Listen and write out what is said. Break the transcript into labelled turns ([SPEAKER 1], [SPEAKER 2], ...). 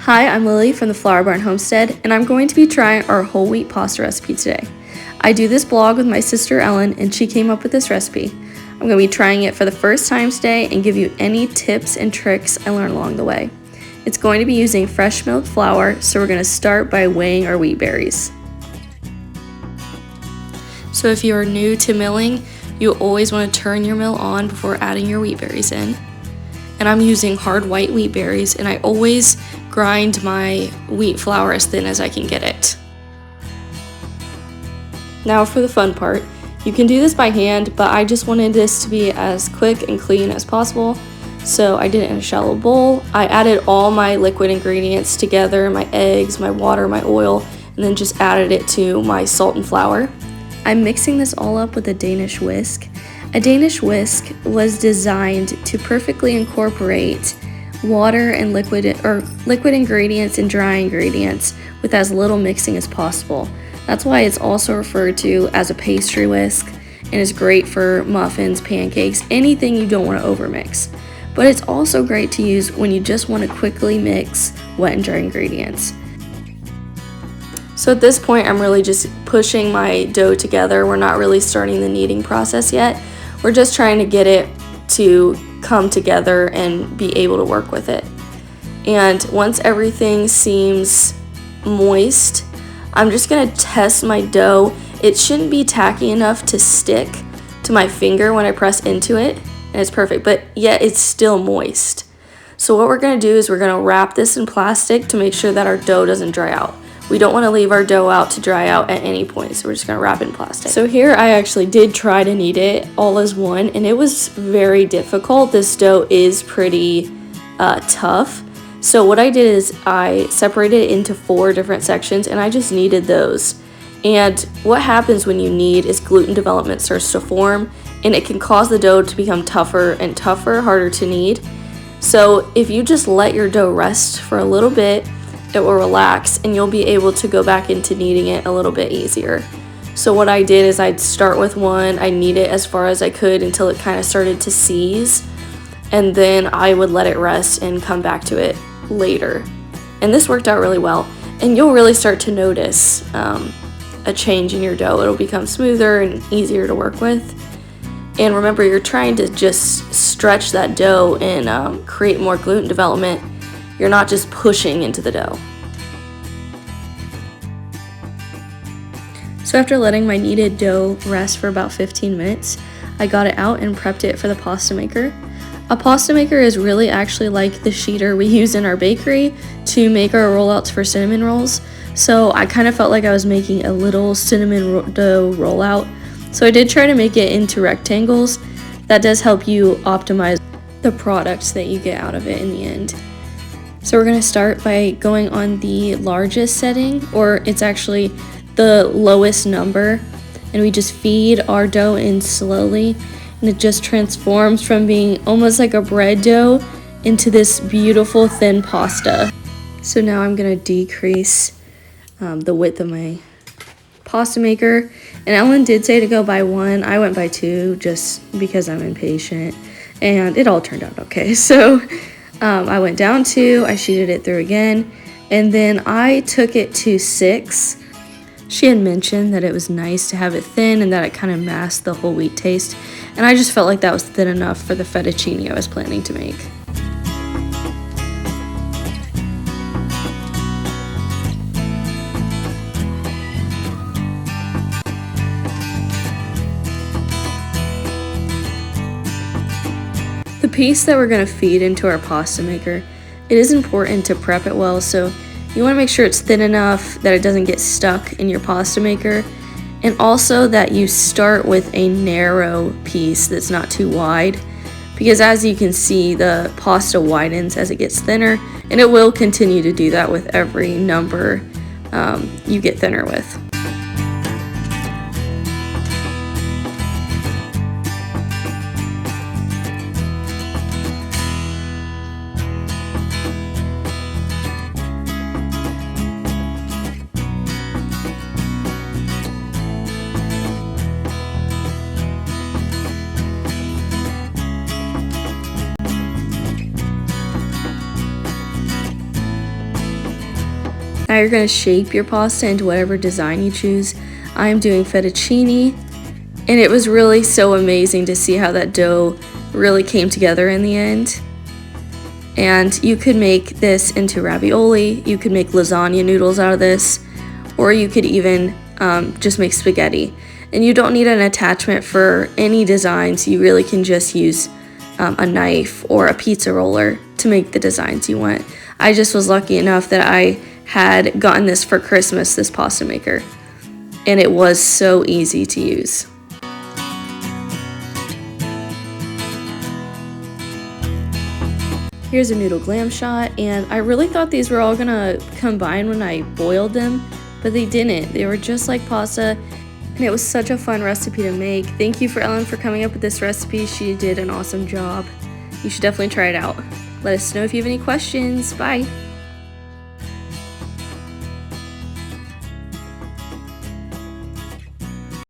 [SPEAKER 1] Hi, I'm Lily from the Flour Barn Homestead, and I'm going to be trying our whole wheat pasta recipe today. I do this blog with my sister Ellen, and she came up with this recipe. I'm going to be trying it for the first time today and give you any tips and tricks I learned along the way. It's going to be using fresh milled flour, so we're going to start by weighing our wheat berries. So if you are new to milling, you always want to turn your mill on before adding your wheat berries in. And I'm using hard white wheat berries, and I always grind my wheat flour as thin as I can get it. Now for the fun part. You can do this by hand, but I just wanted this to be as quick and clean as possible, so I did it in a shallow bowl. I added all my liquid ingredients together, my eggs, my water, my oil, and then just added it to my salt and flour. I'm mixing this all up with a Danish whisk. A Danish whisk was designed to perfectly incorporate water and liquid ingredients and dry ingredients with as little mixing as possible. That's why it's also referred to as a pastry whisk and is great for muffins, pancakes, anything you don't want to overmix. But it's also great to use when you just want to quickly mix wet and dry ingredients. So at this point, I'm really just pushing my dough together. We're not really starting the kneading process yet. We're just trying to get it to come together and be able to work with it. And once everything seems moist, I'm just going to test my dough. It shouldn't be tacky enough to stick to my finger when I press into it, and it's perfect, but yet it's still moist. So what we're going to do is we're going to wrap this in plastic to make sure that our dough doesn't dry out. We don't want to leave our dough out to dry out at any point, so we're just going to wrap it in plastic. So here I actually did try to knead it all as one, and it was very difficult. This dough is pretty tough. So what I did is I separated it into 4 different sections, and I just kneaded those. And what happens when you knead is gluten development starts to form, and it can cause the dough to become tougher and tougher, harder to knead. So if you just let your dough rest for a little bit, it will relax and you'll be able to go back into kneading it a little bit easier. So what I did is I'd start with one, I knead it as far as I could until it kind of started to seize, and then I would let it rest and come back to it later. And this worked out really well, and you'll really start to notice a change in your dough. It'll become smoother and easier to work with. And remember, you're trying to just stretch that dough and create more gluten development. You're not just pushing into the dough. So after letting my kneaded dough rest for about 15 minutes, I got it out and prepped it for the pasta maker. A pasta maker is really actually like the sheeter we use in our bakery to make our rollouts for cinnamon rolls. So I kind of felt like I was making a little cinnamon dough rollout. So I did try to make it into rectangles. That does help you optimize the products that you get out of it in the end. So we're going to start by going on the largest setting, or it's actually the lowest number, and we just feed our dough in slowly, and it just transforms from being almost like a bread dough into this beautiful thin pasta. So now I'm going to decrease the width of my pasta maker, and Ellen did say to go by 1. I went by 2 just because I'm impatient, and it all turned out okay. So I went down 2, I sheeted it through again, and then I took it to 6. She had mentioned that it was nice to have it thin and that it kind of masked the whole wheat taste, and I just felt like that was thin enough for the fettuccine I was planning to make. The piece that we're going to feed into our pasta maker, it is important to prep it well, so you want to make sure it's thin enough that it doesn't get stuck in your pasta maker, and also that you start with a narrow piece that's not too wide, because as you can see, the pasta widens as it gets thinner, and it will continue to do that with every number you get thinner with. Now you're going to shape your pasta into whatever design you choose. I'm doing fettuccine, and it was really so amazing to see how that dough really came together in the end. And you could make this into ravioli, you could make lasagna noodles out of this, or you could even just make spaghetti. And you don't need an attachment for any designs. You really can just use a knife or a pizza roller to make the designs you want. I just was lucky enough that I had gotten this for Christmas, this pasta maker, and it was so easy to use. Here's a noodle glam shot, and I really thought these were all gonna combine when I boiled them, but they didn't. They were just like pasta, and it was such a fun recipe to make. Thank you for Ellen for coming up with this recipe. She did an awesome job. You should definitely try it out. Let us know if you have any questions. Bye!